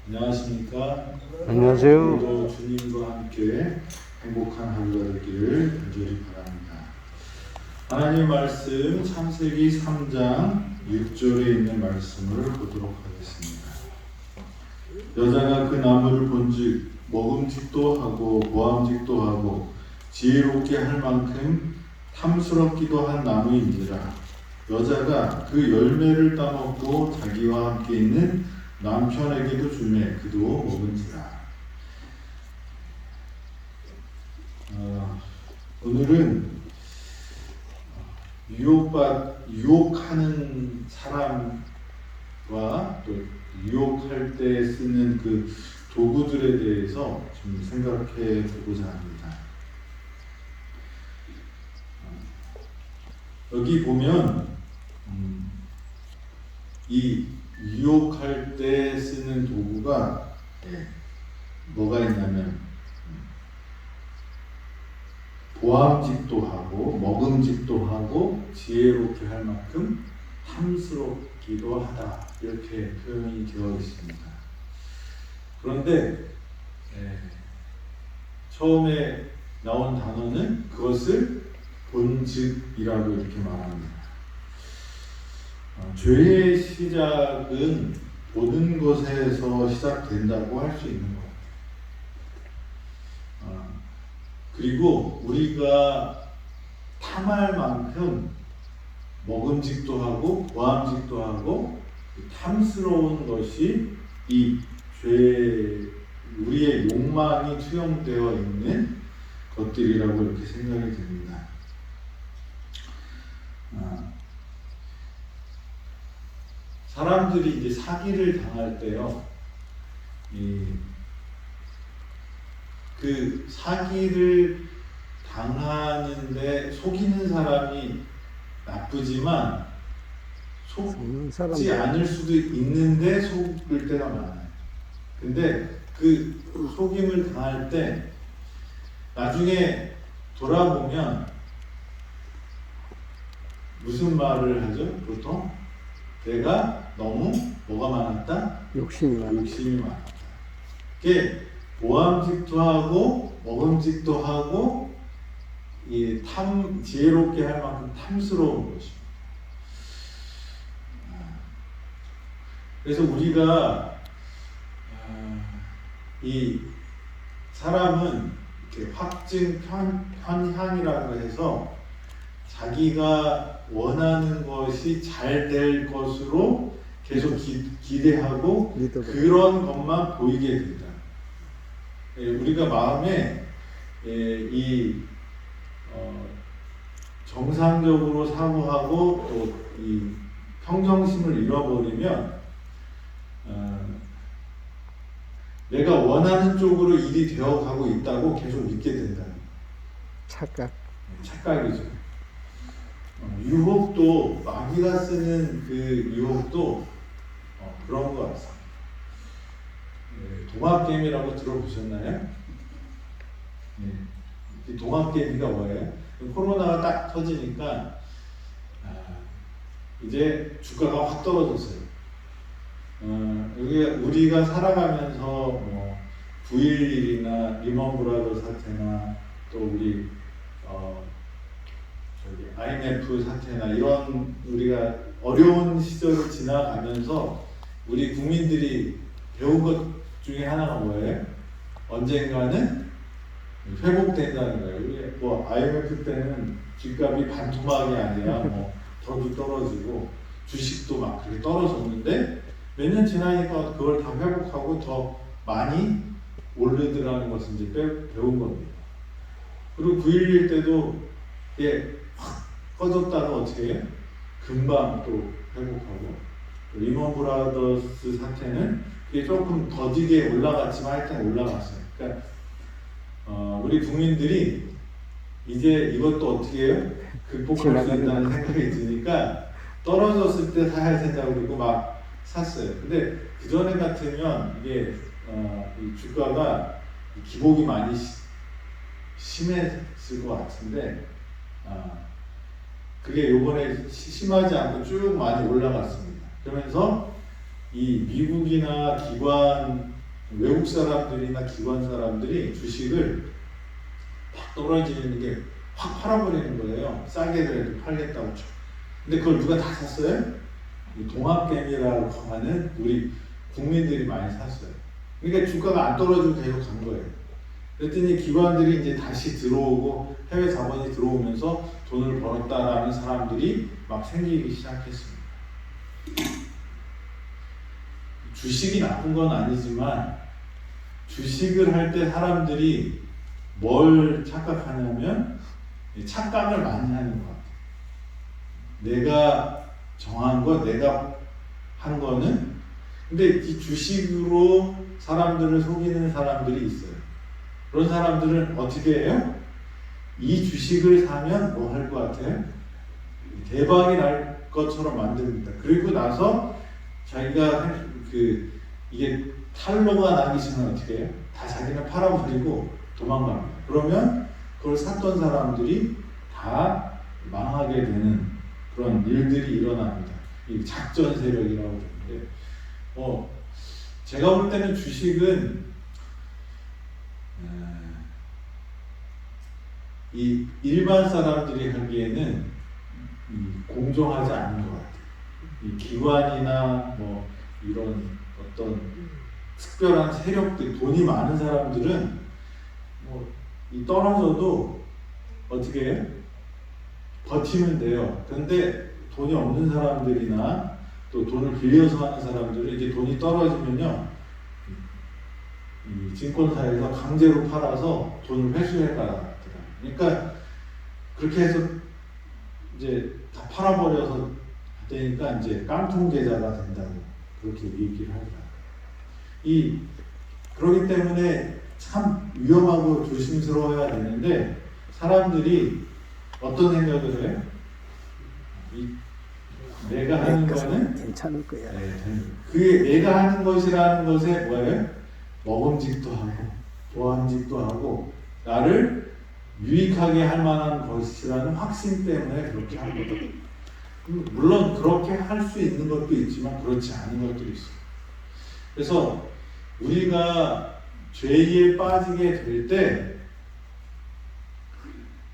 안녕하십니까? 안녕하세요. 오늘도 주님과 함께 행복한 하루가 되기를 간절히 바랍니다. 하나님 말씀 창세기 3장 6절에 있는 말씀을 보도록 하겠습니다. 여자가 그 나무를 본즉 먹음직도 하고 보암직도 하고 지혜롭게 할 만큼 탐스럽기도 한 나무인지라. 여자가 그 열매를 따먹고 자기와 함께 있는 남편에게도 주매 그도 먹은지라. 오늘은 유혹하는 사람과 또 유혹할 때 쓰는 그 도구들에 대해서 좀 생각해 보고자 합니다. 여기 보면 이 유혹할 때 쓰는 도구가 뭐가 있냐면 보암직도 하고 먹음직도 하고 지혜롭게 할 만큼 탐스럽기도 하다, 이렇게 표현이 되어 있습니다. 그런데 처음에 나온 단어는 그것을 본즉이라고 이렇게 말합니다. 죄의 시작은 보는 것에서 시작된다고 할 수 있는 것 같아요. 그리고 우리가 탐할 만큼 먹음직도 하고 보암직도 하고 탐스러운 것이 이 우리의 욕망이 투영되어 있는 것들이라고 이렇게 생각이 됩니다. 사람들이 이제 사기를 당할 때요, 그 사기를 당하는데 속이는 사람이 나쁘지만 속지 않을 수도 있는데 속을 때가 많아요. 근데 그 속임을 당할 때 나중에 돌아보면 무슨 말을 하죠? 보통 내가 너무 뭐가 많았다? 욕심이 많았다. 이게 보암직도 하고 먹음직도 하고 이 지혜롭게 할 만큼 탐스러운 것입니다. 그래서 우리가 이 사람은 이렇게 확증 편향이라고 해서 자기가 원하는 것이 잘 될 것으로 계속 기대하고 그런 것만 보이게 된다. 우리가 마음에 정상적으로 사고하고 또 이 평정심을 잃어버리면 내가 원하는 쪽으로 일이 되어가고 있다고 계속 믿게 된다. 착각이죠. 유혹도, 마귀가 쓰는 그 유혹도 그런 것 같습니다. 동학개미라고 들어보셨나요? 이 동학개미가 뭐예요? 코로나가 딱 터지니까 이제 주가가 확 떨어졌어요. 여기 우리가 살아가면서 뭐 9.11이나 리먼 브라더 사태나 또 우리 IMF 사태나 이런 우리가 어려운 시절을 지나가면서 우리 국민들이 배운 것 중에 하나가 뭐예요? 언젠가는 회복된다는 거예요. 뭐 IMF 때는 집값이 반토막이 아니라 뭐 더도 떨어지고 주식도 막 그렇게 떨어졌는데 몇 년 지나니까 그걸 다 회복하고 더 많이 오르더라는 것을 이제 배운 겁니다. 그리고 9.11 때도 확 꺼졌다가 어떻게 해요? 금방 또 회복하고, 리먼 브라더스 사태는 그게 조금 더디게 올라갔지만 하여튼 올라갔어요. 그러니까 우리 국민들이 이제 이것도 어떻게 해요? 극복할 수 있다는 생각이 드니까 떨어졌을 때 사야 된다고 그러고 막 샀어요. 근데 그 전에 같으면 이게 이 주가가 기복이 많이 심했을 것 같은데 그게 요번에 심하지 않고 쭉 많이 올라갔습니다. 그러면서 이 미국이나 기관 외국 사람들이나 기관 사람들이 주식을 팍 떨어지는 게 확 팔아버리는 거예요. 싸게라도 팔겠다고. 근데 그걸 누가 다 샀어요? 동학개미라고 하는 우리 국민들이 많이 샀어요. 그러니까 주가가 안 떨어지고 계속 간 거예요. 그랬더니 기관들이 이제 다시 들어오고 해외 자본이 들어오면서 돈을 벌었다라는 사람들이 막 생기기 시작했습니다. 주식이 나쁜 건 아니지만 주식을 할 때 사람들이 뭘 착각하냐면 착각을 많이 하는 것 같아요. 내가 정한 거, 내가 한 거는 근데 이 주식으로 사람들을 속이는 사람들이 있어요. 그런 사람들은 어떻게 해요? 이 주식을 사면 뭐 할 것 같아요? 대박이 날 것처럼 만듭니다. 그리고 나서 자기가 이게 탈로가 나기 전에 어떻게 해요? 다 자기는 팔아버리고 도망갑니다. 그러면 그걸 샀던 사람들이 다 망하게 되는 그런 일들이 일어납니다. 이 작전 세력이라고 그러는데, 제가 볼 때는 주식은 이 일반 사람들이 하기에는 공정하지 않은 것 같아요. 이 기관이나 뭐 이런 어떤 특별한 세력들, 돈이 많은 사람들은 이 떨어져도 어떻게 해요? 버티면 돼요. 그런데 돈이 없는 사람들이나 또 돈을 빌려서 하는 사람들은 이제 돈이 떨어지면요, 이 증권사에서 강제로 팔아서 돈을 회수해 가더라고요. 그러니까 그렇게 해서 이제 다 팔아버려서 되니까 이제 깡통 계좌가 된다고 그렇게 얘기를 하더라고요. 그렇기 때문에 참 위험하고 조심스러워야 되는데 사람들이 어떤 생각을 해요? 내가 하는 거는 괜찮을 거야. 그게 내가 하는 것이라는 것에 뭐예요? 먹음직도 하고 보암직도 하고 나를 유익하게 할 만한 것이라는 확신 때문에 그렇게 하는 거죠. 물론 그렇게 할 수 있는 것도 있지만 그렇지 않은 것도 있어요. 그래서 우리가 죄에 빠지게 될 때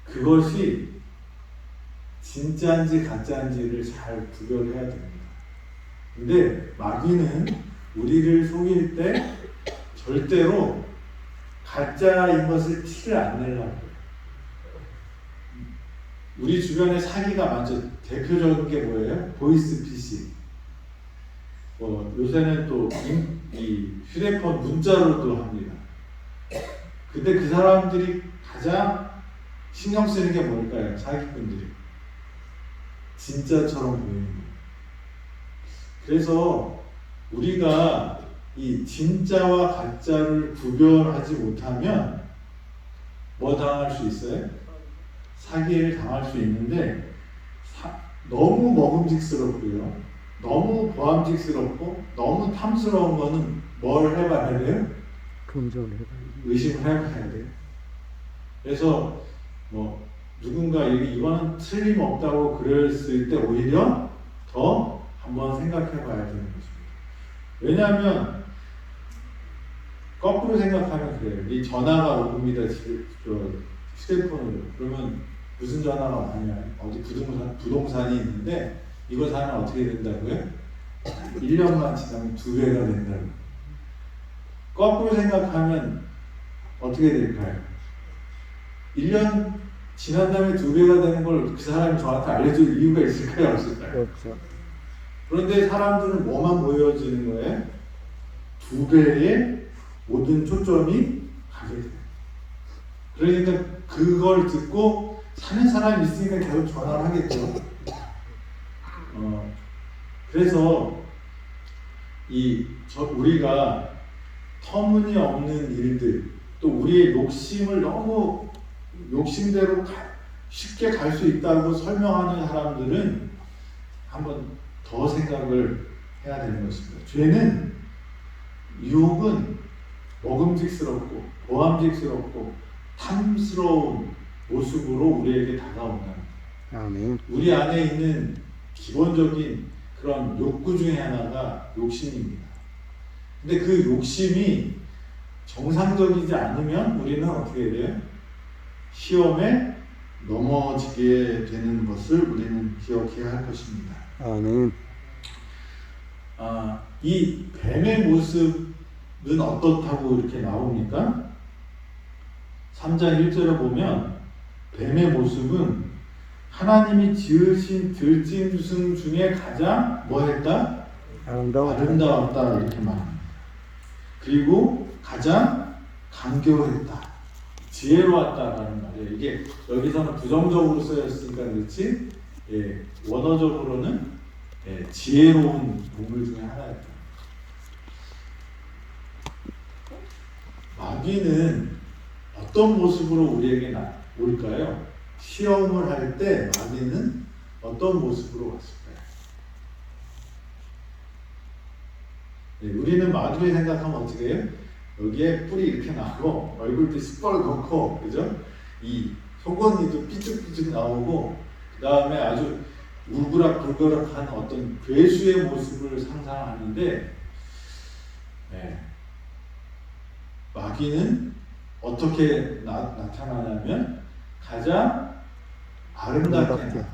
그것이 진짜인지 가짜인지를 잘 구별해야 됩니다. 근데 마귀는 우리를 속일 때 절대로 가짜인 것을 티를 안 내려고 해요. 우리 주변에 사기가 많죠. 대표적인 게 뭐예요? 보이스피싱. 요새는 또 이 휴대폰 문자로도 합니다. 근데 그 사람들이 가장 신경 쓰는 게 뭘까요? 사기꾼들이. 진짜처럼 보이는 거예요. 그래서 우리가 이 진짜와 가짜를 구별하지 못하면 뭐 당할 수 있어요? 사기를 당할 수 있는데 너무 먹음직스럽고요. 너무 보암직스럽고 너무 탐스러운 거는 뭘 해봐야 돼요? 긍정을 해봐야 의심을 해봐야 돼요. 그래서 누군가 이거는 틀림없다고 그랬을 때 오히려 더 한번 생각해봐야 되는 것입니다. 왜냐하면 거꾸로 생각하면 그래요. 이 전화가 옵니다. 휴대폰으로. 그러면 무슨 전화가 왔냐? 어디 부동산이 있는데 이거 사면 어떻게 된다고요? 1년만 지나면 2배가 된다고. 거꾸로 생각하면 어떻게 될까요? 1년 지난 다음에 2배가 되는 걸 그 사람이 저한테 알려줄 이유가 있을까요? 없을까요? 없죠. 그런데 사람들은 뭐만 보여지는 거예요? 2배의 모든 초점이 가게 돼요. 그러니까 그걸 듣고 사는 사람이 있으니까 계속 전화를 하겠죠. 그래서 우리가 터무니없는 일들, 또 우리의 욕심을 너무 욕심대로 쉽게 갈 수 있다고 설명하는 사람들은 한번 더 생각을 해야 되는 것입니다. 죄는, 유혹은 먹음직스럽고 보암직스럽고 탐스러운 모습으로 우리에게 다가온다. 아멘. 우리 안에 있는 기본적인 그런 욕구 중에 하나가 욕심입니다. 근데 그 욕심이 정상적이지 않으면 우리는 어떻게 해야 돼요? 시험에 넘어지게 되는 것을 우리는 기억해야 할 것입니다. 아멘. 이 뱀의 모습은 어떻다고 이렇게 나옵니까? 3장 1절에 보면 뱀의 모습은 하나님이 지으신 들짐승 중에 가장 뭐했다? 아름다웠다 이렇게 말합니다. 그리고 가장 간교했다, 지혜로웠다라는 말이에요. 이게 여기서는 부정적으로 쓰였으니까 그렇지, 원어적으로는 지혜로운 동물 중에 하나였다. 마귀는 어떤 모습으로 우리에게 올까요? 시험을 할 때 마귀는 어떤 모습으로 왔을까요? 우리는 마귀를 생각하면 어떻게 해요? 여기에 뿔이 이렇게 나고 얼굴도 시뻘겋고, 그죠? 이 속언니도 삐죽삐죽 나오고, 그 다음에 아주 울그락불그락한 어떤 괴수의 모습을 상상하는데, 마귀는 어떻게 나타나냐면 가장 아름답게 나타나.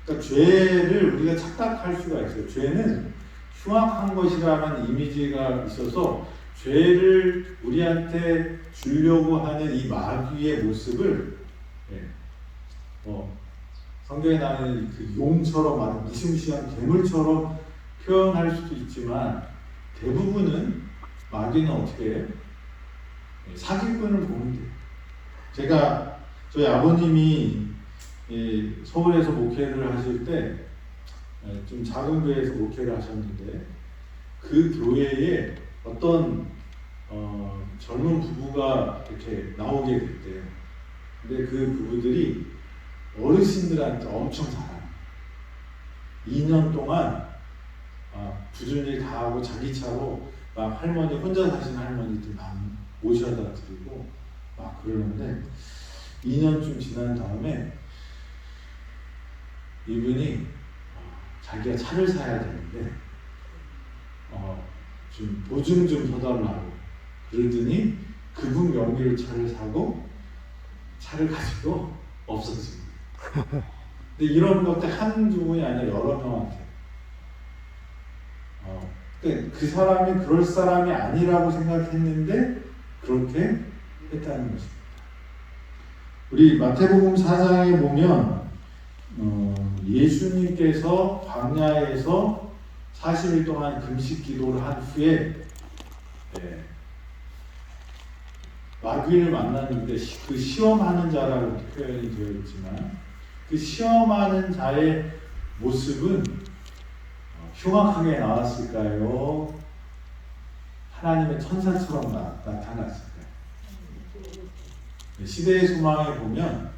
그러니까 죄를 우리가 착각할 수가 있어요. 죄는 흉악한 것이라는 이미지가 있어서 죄를 우리한테 주려고 하는 이 마귀의 모습을 성경에 나오는 그 용처럼 아주 무시무시한 괴물처럼 표현할 수도 있지만, 대부분은 마귀는 어떻게 해요? 사기꾼을 보면 돼요. 저희 아버님이 서울에서 목회를 하실 때 좀 작은 교회에서 목회를 하셨는데, 그 교회에 어떤 젊은 부부가 이렇게 나오게 됐대요. 근데 그 부부들이 어르신들한테 엄청 잘해요. 2년 동안 굳은 일 다 하고 자기 차로 막 할머니, 혼자 사시는 할머니들 막 모셔다 드리고 막 그러는데, 2년쯤 지난 다음에 이분이 자기가 차를 사야 되는데 좀 보증 좀 서달라고 그러더니 그분 명의로 차를 사고 차를 가지고 없어집니다. 근데 이런 것들 한두 분이 아니라 여러 명한테. 그 사람이 그럴 사람이 아니라고 생각했는데 그렇게 했다는 것입니다. 우리 마태복음 4장에 보면 예수님께서 광야에서 40일 동안 금식 기도를 한 후에 마귀를 만났는데, 그 시험하는 자라고 표현이 되어 있지만 그 시험하는 자의 모습은 흉악하게 나왔을까요? 하나님의 천사처럼 나타났을까요? 시대의 소망에 보면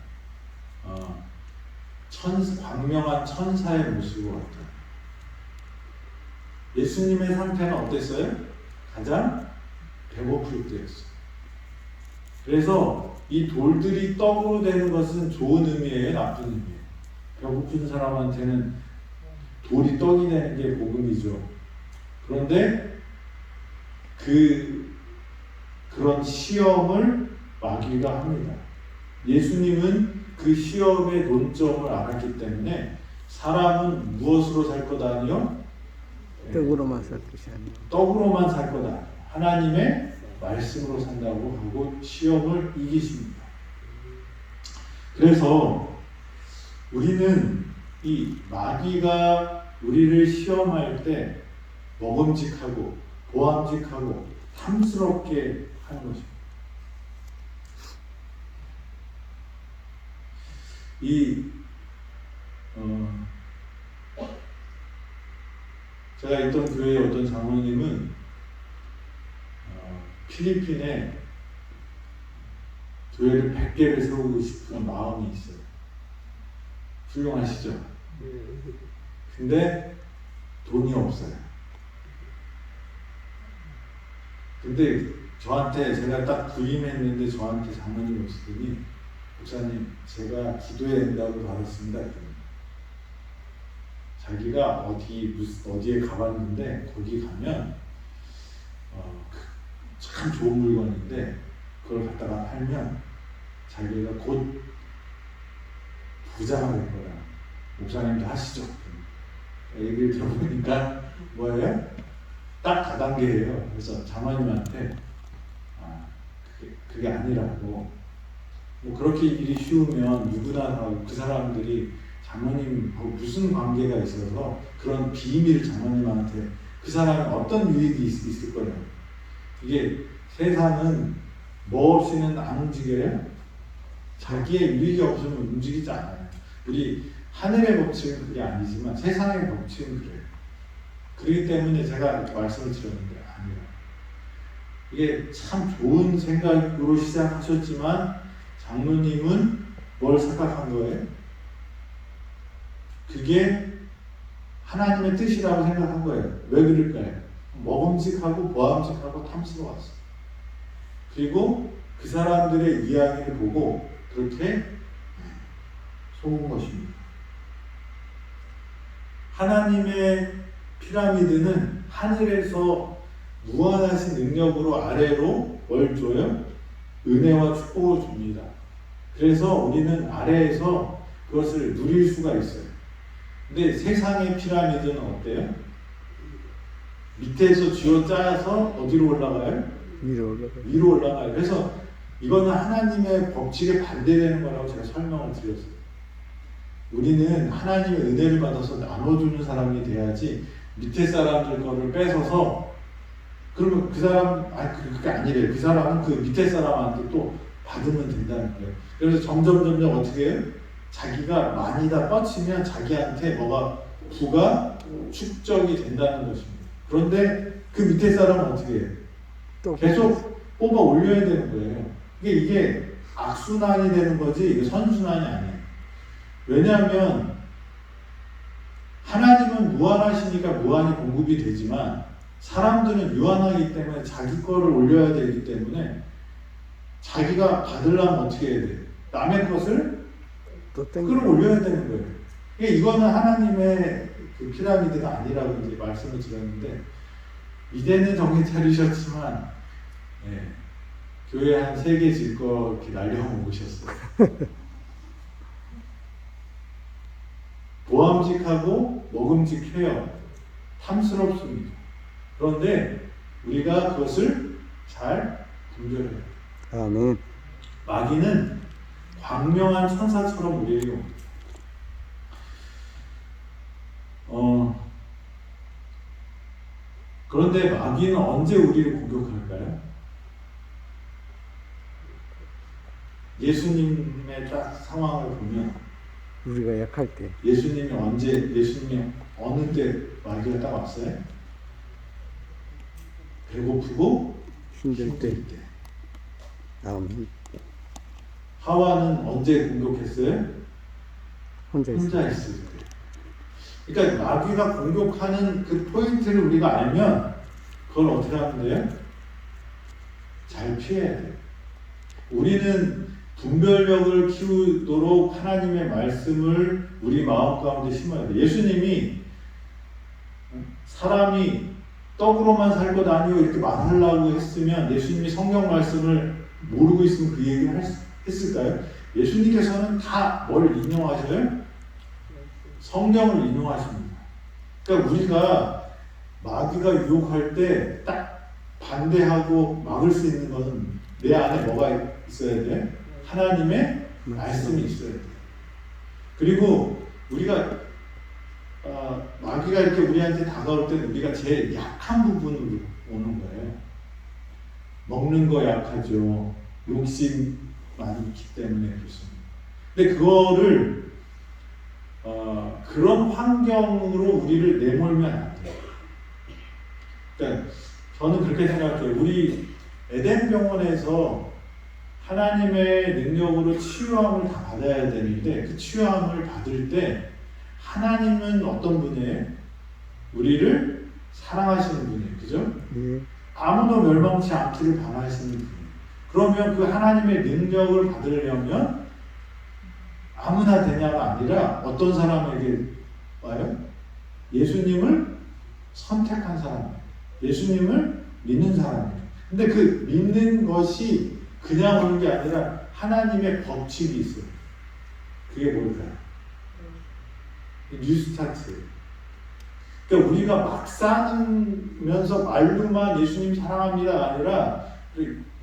광명한 천사의 모습으로 왔다. 예수님의 상태는 어땠어요? 가장 배고플 때였어요. 그래서 이 돌들이 떡으로 되는 것은 좋은 의미예요, 나쁜 의미예요? 배고픈 사람한테는 돌이 떡이 되는 게 복음이죠. 그런데 그런 시험을 마귀가 합니다. 예수님은 그 시험의 논점을 알았기 때문에 사람은 무엇으로 살 거다니요? 떡으로만 살 것이 아니요. 떡으로만 살 거다. 하나님의 말씀으로 산다고 하고 시험을 이기십니다. 그래서 우리는 이 마귀가 우리를 시험할 때 먹음직하고 보암직하고 탐스럽게 하는 것입니다. 제가 있던 교회의 어떤 장로님은 필리핀에 교회를 100개를 세우고 싶은 마음이 있어요. 훌륭하시죠? 근데 돈이 없어요. 근데 저한테, 제가 딱 부임했는데 저한테 장로님 오시더니, 목사님, 제가 기도의 응답을 받았습니다. 자기가 어디에 가봤는데 거기 가면 참 좋은 물건인데 그걸 갖다가 팔면 자기가 곧 부자가 될 거다. 목사님도 하시죠. 얘기를 들어보니까 뭐예요? 딱 다단계예요. 그래서 장모님한테 그게 아니라고, 뭐 그렇게 일이 쉬우면 누구나 그 사람들이 장모님하고 무슨 관계가 있어서 그런 비밀을 장모님한테, 그 사람이 어떤 유익이 있을 거예요. 이게 세상은 뭐 없이는 안 움직여요. 자기의 유익이 없으면 움직이지 않아요. 우리 하늘의 법칙은 그게 아니지만 세상의 법칙은 그래요. 그렇기 때문에 제가 말씀을 드렸는데 아니라, 이게 참 좋은 생각으로 시작하셨지만 장로님은 뭘 생각한 거예요? 그게 하나님의 뜻이라고 생각한 거예요. 왜 그럴까요? 먹음직하고 보암직하고 탐스러웠어요. 그리고 그 사람들의 이야기를 보고 그렇게 속은 것입니다. 하나님의 피라미드는 하늘에서 무한하신 능력으로 아래로 뭘 줘요? 은혜와 축복을 줍니다. 그래서 우리는 아래에서 그것을 누릴 수가 있어요. 근데 세상의 피라미드는 어때요? 밑에서 쥐어짜서 어디로 올라가요? 위로 올라가요. 그래서 이거는 하나님의 법칙에 반대되는 거라고 제가 설명을 드렸어요. 우리는 하나님의 은혜를 받아서 나눠주는 사람이 돼야지, 밑에 사람들 거를 뺏어서, 그러면 그 사람, 그게 아니래요. 그 사람은 그 밑에 사람한테 또 받으면 된다는 거예요. 그래서 점점 어떻게 해요? 자기가 많이 다 뻗치면 자기한테 뭐가 부가 축적이 된다는 것입니다. 그런데 그 밑에 사람은 어떻게 해요? 또 계속 뽑아 올려야 되는 거예요. 이게 악순환이 되는 거지 이게 선순환이 아니에요. 왜냐하면 하나님은 무한하시니까 무한히 공급이 되지만 사람들은 유한하기 때문에 자기 거를 올려야 되기 때문에 자기가 받으려면 어떻게 해야 돼요? 남의 것을 끌어올려야 되는 거예요. 이거는 하나님의 그 피라미드가 아니라고 이제 말씀을 드렸는데, 이제는 정신 차리셨지만 교회 한 3개 질 거 이렇게 날려먹으셨어요. 보암직하고 먹음직해요. 탐스럽습니다. 그런데 우리가 그것을 잘 분별해야 돼요. 아멘. 마귀는 광명한 천사처럼 우리에게 옵니다. 그런데 마귀는 언제 우리를 공격할까요? 예수님의 딱 상황을 보면 우리가 약할 때. 예수님이 어느 때 마귀가 딱 왔어요? 배고프고 힘들 때. 때. 아멘. 하와는 언제 공격했어요? 혼자 있을 때. 그러니까 마귀가 공격하는 그 포인트를 우리가 알면 그걸 어떻게 하면 돼요? 잘 피해야 돼요. 우리는 분별력을 키우도록 하나님의 말씀을 우리 마음 가운데 심어야 돼요. 예수님이 사람이 떡으로만 살 것 아니오 이렇게 말하려고 했으면 예수님이 성경 말씀을 모르고 있으면 그 얘기를 했을까요? 예수님께서는 다 뭘 인용하셔요? 성경을 인용하십니다. 그러니까 우리가 마귀가 유혹할 때 딱 반대하고 막을 수 있는 것은 내 안에 뭐가 있어야 돼? 하나님의 말씀이 있어야 돼. 그리고 우리가 마귀가 이렇게 우리한테 다가올 때는 우리가 제일 약한 부분으로 오는 거예요. 먹는 거 약하죠. 욕심 많이 있기 때문에 그렇습니다. 근데 그거를 그런 환경으로 우리를 내몰면 안 돼요. 그러니까 저는 그렇게 생각해요. 우리 에덴 병원에서 하나님의 능력으로 치유함을 다 받아야 되는데 그 치유함을 받을 때 하나님은 어떤 분이에요? 우리를 사랑하시는 분이에요. 그죠? 아무도 멸망치 않기를 바라시는 분이에요. 그러면 그 하나님의 능력을 받으려면 아무나 되냐가 아니라 어떤 사람에게 와요? 예수님을 선택한 사람, 예수님을 믿는 사람이에요. 근데 그 믿는 것이 그냥 오는 게 아니라 하나님의 법칙이 있어요. 그게 뭘까요? 뉴스타트예요. 그러니까 우리가 막 사면서 말로만 예수님 사랑합니다가 아니라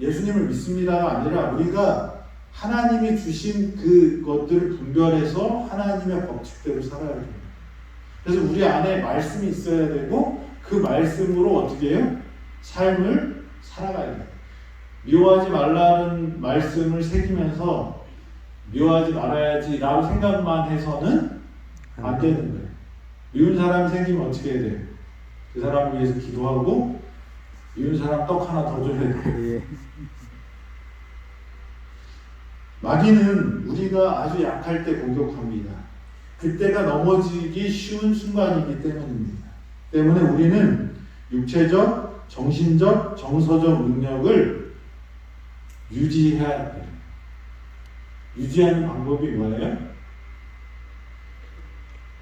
예수님을 믿습니다가 아니라 우리가 하나님이 주신 그것들을 분별해서 하나님의 법칙대로 살아야 됩니다. 그래서 우리 안에 말씀이 있어야 되고 그 말씀으로 어떻게 해요? 삶을 살아가야 돼요. 미워하지 말라는 말씀을 새기면서 미워하지 말아야지 라고 생각만 해서는 안 되는 거예요. 미운 사람이 생기면 어떻게 해야 돼요? 그 사람을 위해서 기도하고 미운 사람 떡 하나 더 줘야 돼요. 예. 마귀는 우리가 아주 약할 때 공격합니다. 그때가 넘어지기 쉬운 순간이기 때문입니다. 때문에 우리는 육체적, 정신적, 정서적 능력을 유지해야 돼요. 유지하는 방법이 뭐예요?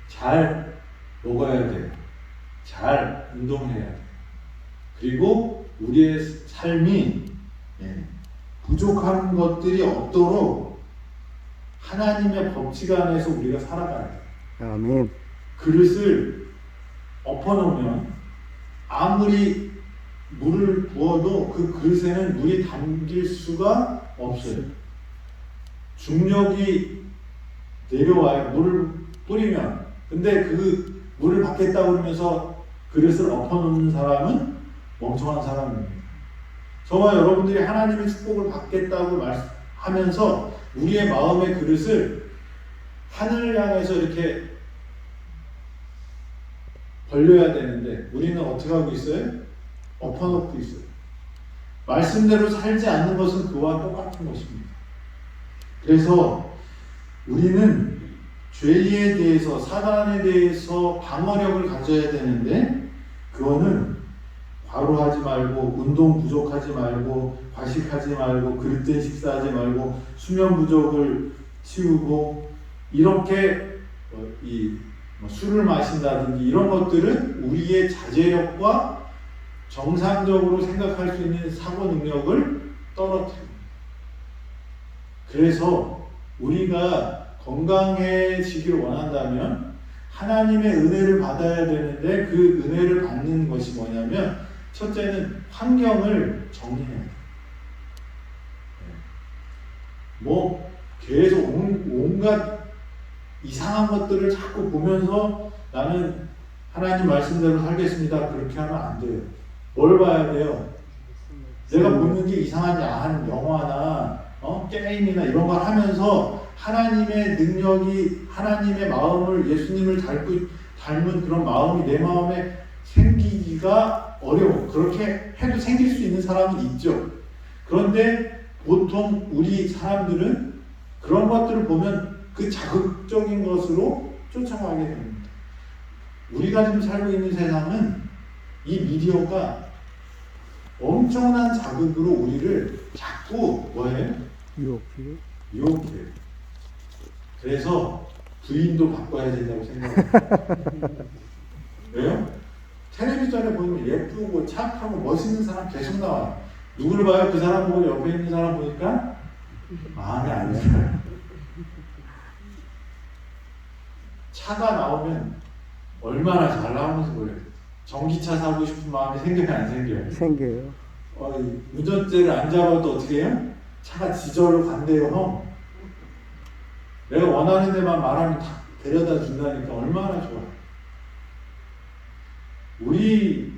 잘 먹어야 돼요. 잘 운동해야 돼요. 그리고 우리의 삶이 부족한 것들이 없도록 하나님의 법칙 안에서 우리가 살아가야 돼요. 아멘. 그릇을 엎어놓으면 아무리 물을 부어도 그 그릇에는 물이 담길 수가 없어요. 중력이 내려와요. 물을 뿌리면. 근데 그 물을 받겠다고 그러면서 그릇을 엎어놓는 사람은 멍청한 사람입니다. 저와 여러분들이 하나님의 축복을 받겠다고 말하면서 우리의 마음의 그릇을 하늘을 향해서 이렇게 벌려야 되는데 우리는 어떻게 하고 있어요? 엎어놓고 있어요. 말씀대로 살지 않는 것은 그와 똑같은 것입니다. 그래서 우리는 죄에 대해서, 사단에 대해서 방어력을 가져야 되는데 그거는 과로하지 말고, 운동 부족하지 말고, 과식하지 말고, 그릇된 식사하지 말고, 수면 부족을 치우고, 이렇게 술을 마신다든지 이런 것들은 우리의 자제력과 정상적으로 생각할 수 있는 사고 능력을 떨어뜨립니다. 그래서 우리가 건강해지기를 원한다면 하나님의 은혜를 받아야 되는데 그 은혜를 받는 것이 뭐냐면 첫째는 환경을 정리해야 돼요. 뭐 계속 온갖 이상한 것들을 자꾸 보면서 나는 하나님 말씀대로 살겠습니다. 그렇게 하면 안 돼요. 뭘 봐야 돼요? 내가 보는 게 이상한 야한 영화나 게임이나 이런 걸 하면서 하나님의 능력이, 하나님의 마음을, 예수님을 닮은 그런 마음이 내 마음에 생기기가 어려워. 그렇게 해도 생길 수 있는 사람은 있죠. 그런데 보통 우리 사람들은 그런 것들을 보면 그 자극적인 것으로 쫓아가게 됩니다. 우리가 지금 살고 있는 세상은 이 미디어가 엄청난 자극으로 우리를 자꾸 뭐예요? 유혹해요. 그래서 부인도 바꿔야 된다고 생각합니다. 왜요? 텔레비전에 보면 예쁘고 착하고 멋있는 사람 계속 나와요. 누구를 봐요? 그 사람 보고 옆에 있는 사람 보니까 마음에 안 들어요. 차가 나오면 얼마나 잘 나오는지 몰라요. 전기차 사고 싶은 마음이 생겨요, 안 생겨요? 생겨요. 운전대를 안 잡아도 어떻게 해요? 차가 지저로 간대요, 형. 내가 원하는 데만 말하면 다 데려다 준다니까 얼마나 좋아. 우리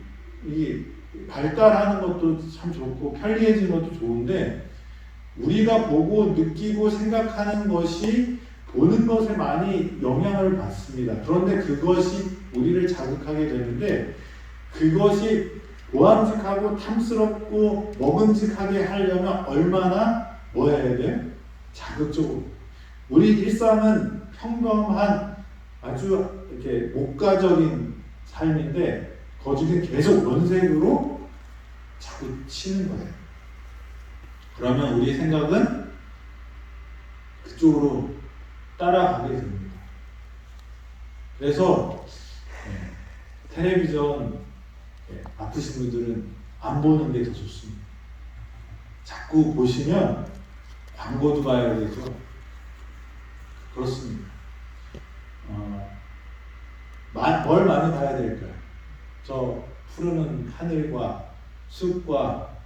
이 발달하는 것도 참 좋고 편리해지는 것도 좋은데 우리가 보고 느끼고 생각하는 것이 보는 것에 많이 영향을 받습니다. 그런데 그것이 우리를 자극하게 되는데 그것이 보암직하고 탐스럽고 먹음직하게 하려면 얼마나 뭐 해야 돼요? 자극적으로. 우리 일상은 평범한 아주 이렇게 목가적인 삶인데 거기는 계속 원색으로 자꾸 치는 거예요. 그러면 우리 생각은 그쪽으로 따라가게 됩니다. 그래서 텔레비전 아프신 분들은 안 보는 게 더 좋습니다. 자꾸 보시면 광고도 봐야 되죠. 그렇습니다. 뭘 많이 봐야 될까요? 저 푸르는 하늘과 숲과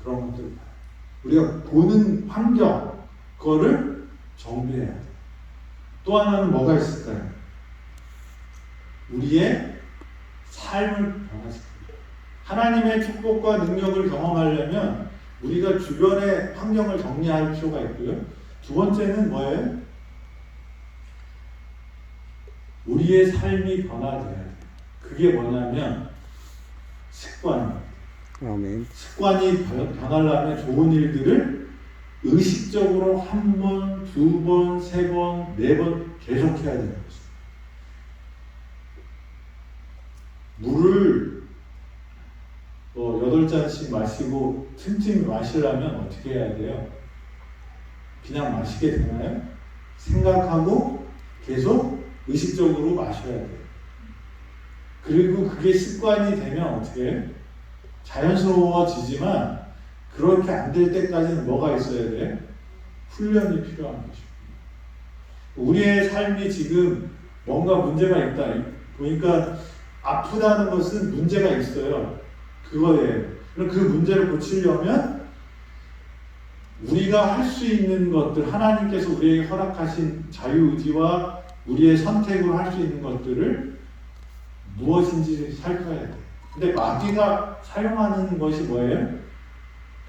그런 것들 봐요. 우리가 보는 환경, 그거를 정비해야 돼요. 또 하나는 뭐가 있을까요? 우리의 삶을 변화시킵니다. 하나님의 축복과 능력을 경험하려면 우리가 주변의 환경을 정리할 필요가 있고요. 두 번째는 뭐예요? 우리의 삶이 변화돼야 돼요. 그게 뭐냐면 습관입니다. 아멘. 습관이 변하려면 좋은 일들을 의식적으로 한 번, 두 번, 세 번, 네 번 계속해야 되는 것입니다. 물을 8잔씩 마시고 틈틈이 마시려면 어떻게 해야 돼요? 그냥 마시게 되나요? 생각하고 계속 의식적으로 마셔야 돼요. 그리고 그게 습관이 되면 어떻게 해요? 자연스러워지지만 그렇게 안 될 때까지는 뭐가 있어야 돼요? 훈련이 필요한 것입니다. 우리의 삶이 지금 뭔가 문제가 있다. 보니까 아프다는 것은 문제가 있어요. 그거예요. 그럼 그 문제를 고치려면 우리가 할 수 있는 것들, 하나님께서 우리에게 허락하신 자유의지와 우리의 선택으로 할 수 있는 것들을 무엇인지 살펴야 돼요. 근데 마귀가 사용하는 것이 뭐예요?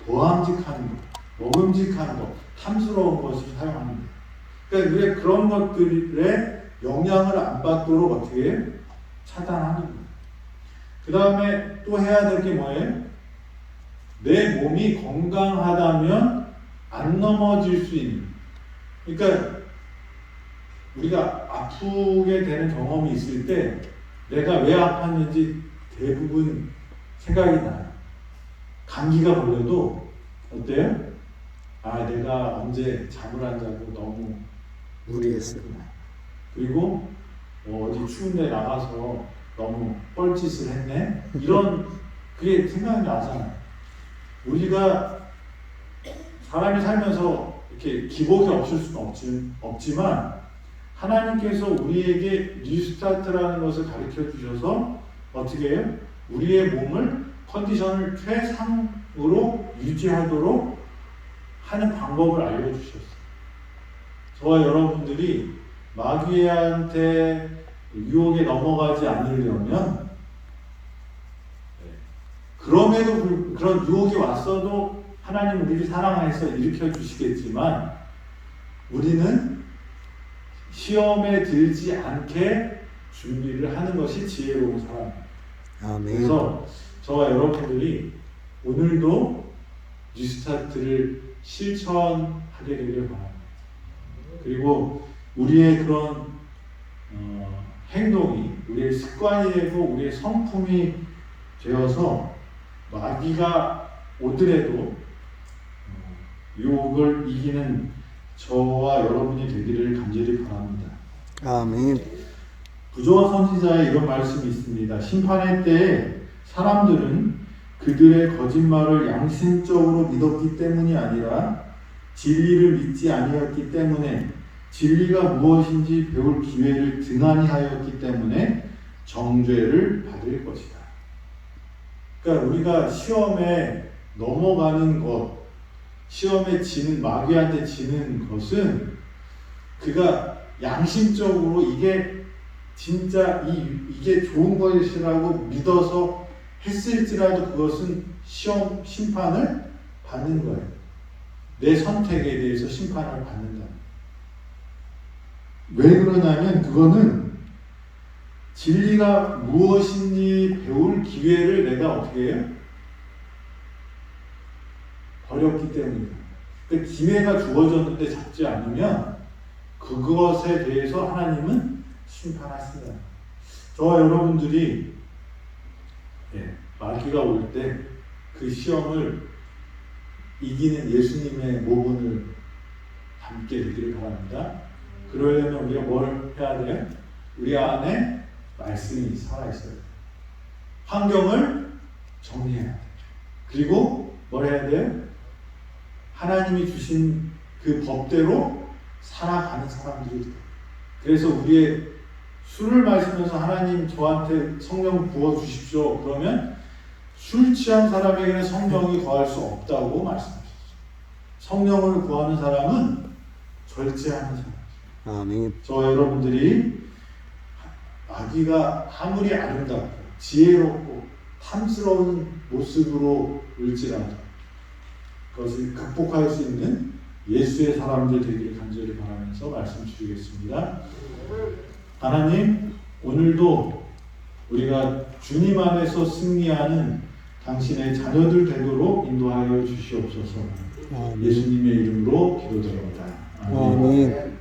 보암직한 것, 먹음직한 것, 탐스러운 것을 사용하는 거예요. 그러니까 우리가 그런 것들에 영향을 안 받도록 어떻게 해요? 차단하는 거예요. 그 다음에 또 해야 될 게 뭐예요? 내 몸이 건강하다면 안 넘어질 수 있는. 그러니까 우리가 아프게 되는 경험이 있을 때 내가 왜 아팠는지 대부분 생각이 나요. 감기가 걸려도 어때요? 내가 언제 잠을 안 자고 너무 무리했어. 그리고 어디 추운 데 나가서 너무 뻘짓을 했네? 이런 그게 생각이 나잖아요. 우리가 사람이 살면서 이렇게 기복이 없을 수는 없지만 하나님께서 우리에게 리스타트라는 것을 가르쳐 주셔서 어떻게 해요? 우리의 몸을 컨디션을 최상으로 유지하도록 하는 방법을 알려주셨어요. 저와 여러분들이 마귀한테 유혹에 넘어가지 않으려면 그럼에도 그런 유혹이 왔어도 하나님 우리를 사랑해서 일으켜 주시겠지만 우리는 시험에 들지 않게 준비를 하는 것이 지혜로운 사람입니다. 아멘. 그래서 저와 여러분들이 오늘도 리스타트를 실천하게 되기를 바랍니다. 그리고 우리의 그런 행동이 우리의 습관이 되고 우리의 성품이 되어서 마귀가 오더라도 유혹을 이기는 저와 여러분이 되기를 간절히 바랍니다. 아멘. 부조와 선지자의 이런 말씀이 있습니다. 심판의 때에 사람들은 그들의 거짓말을 양심적으로 믿었기 때문이 아니라 진리를 믿지 아니었기 때문에 진리가 무엇인지 배울 기회를 등한히 하였기 때문에 정죄를 받을 것이다. 그러니까 우리가 시험에 넘어가는 것, 시험에 지는 마귀한테 지는 것은 그가 양심적으로 이게 진짜 이게 좋은 것이라고 믿어서 했을지라도 그것은 심판을 받는 거예요. 내 선택에 대해서 심판을 받는다. 왜 그러냐면 그거는 진리가 무엇인지 배울 기회를 내가 어떻게 해요? 버렸기 때문이다. 그 기회가 주어졌는데 잡지 않으면 그것에 대해서 하나님은 심판하신다. 저와 여러분들이 마귀가 올 때 그 시험을 이기는 예수님의 모본을 함께 되기를 바랍니다. 그러려면 우리가 뭘 해야 돼요? 우리 안에 말씀이 살아있어야 돼요. 환경을 정리해야 돼요. 그리고 뭘 해야 돼요? 하나님이 주신 그 법대로 살아가는 사람들이 돼요. 그래서 우리의 술을 마시면서 하나님 저한테 성령 부어주십시오. 그러면 술 취한 사람에게는 성령이 거할 수 없다고 말씀하셨어요. 성령을 구하는 사람은 절제하는 사람. 아멘. 저 여러분들이 아기가 아무리 아름답고 지혜롭고 탐스러운 모습으로 울지라도 그것을 극복할 수 있는 예수의 사람들 되기를 간절히 바라면서 말씀 드리겠습니다. 하나님, 오늘도 우리가 주님 안에서 승리하는 당신의 자녀들 되도록 인도하여 주시옵소서. 아멘. 예수님의 이름으로 기도드립니다. 아멘. 아멘.